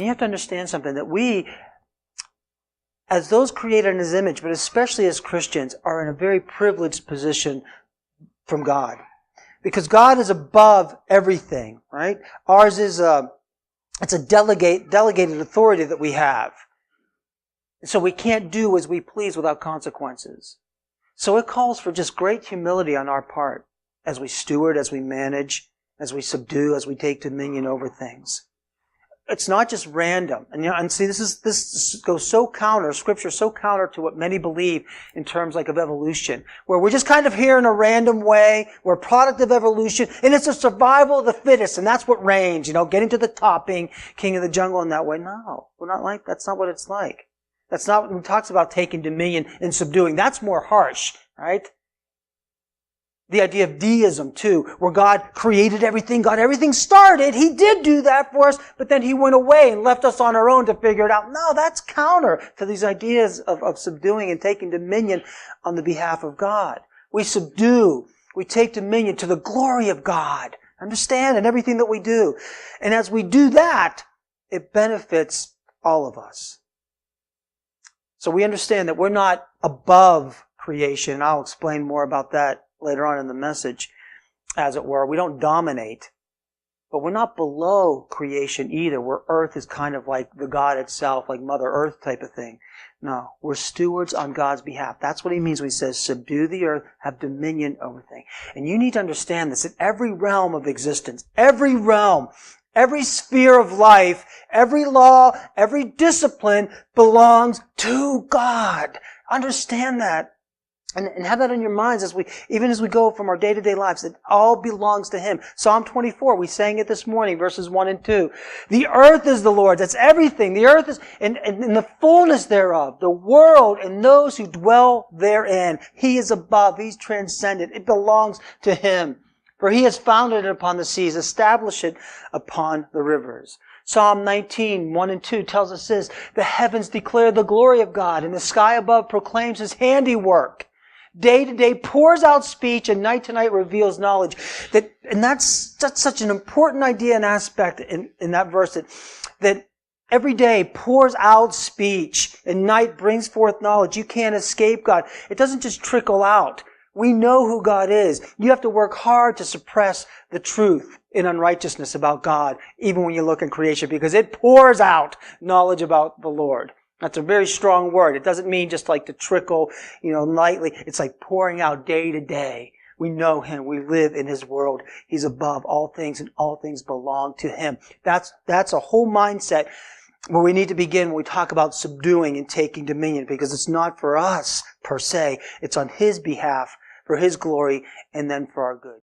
you have to understand something, that we, as those created in His image, but especially as Christians, are in a very privileged position from God. Because God is above everything, right? Ours is it's a delegated authority that we have. So we can't do as we please without consequences. So it calls for just great humility on our part as we steward, as we manage, as we subdue, as we take dominion over things. It's not just random. And see, this goes so counter, Scripture so counter to what many believe in terms like of evolution, where we're just kind of here in a random way, we're a product of evolution, and it's a survival of the fittest, and that's what reigns, getting to the top, being king of the jungle in that way. No, that's not what it's like. That's not when it talks about taking dominion and subduing. That's more harsh, right? The idea of deism, too, where God created everything, got everything started. He did do that for us, but then He went away and left us on our own to figure it out. No, that's counter to these ideas of subduing and taking dominion on the behalf of God. We subdue, we take dominion to the glory of God. Understand? In everything that we do. And as we do that, it benefits all of us. So we understand that we're not above creation, and I'll explain more about that later on in the message, as it were. We don't dominate, but we're not below creation either, where earth is kind of like the God itself, like Mother Earth type of thing. No, we're stewards on God's behalf. That's what He means when He says, subdue the earth, have dominion over things. And you need to understand this, in every realm of existence, every realm, every sphere of life, every law, every discipline belongs to God. Understand that. And have that in your minds even as we go from our day-to-day lives. It all belongs to Him. Psalm 24, we sang it this morning, verses 1 and 2. The earth is the Lord's. That's everything. The earth is, and the fullness thereof, the world and those who dwell therein. He is above. He's transcendent. It belongs to Him. For He has founded it upon the seas, established it upon the rivers. Psalm 19, 1 and 2 tells us this: the heavens declare the glory of God, and the sky above proclaims His handiwork. Day to day pours out speech, and night to night reveals knowledge. That's such an important idea and aspect in that verse, that every day pours out speech, and night brings forth knowledge. You can't escape God. It doesn't just trickle out. We know who God is. You have to work hard to suppress the truth in unrighteousness about God, even when you look in creation, because it pours out knowledge about the Lord. That's a very strong word. It doesn't mean just like to trickle, lightly. It's like pouring out day to day. We know Him. We live in His world. He's above all things, and all things belong to Him. That's a whole mindset where we need to begin when we talk about subduing and taking dominion, because it's not for us per se. It's on His behalf, for His glory, and then for our good.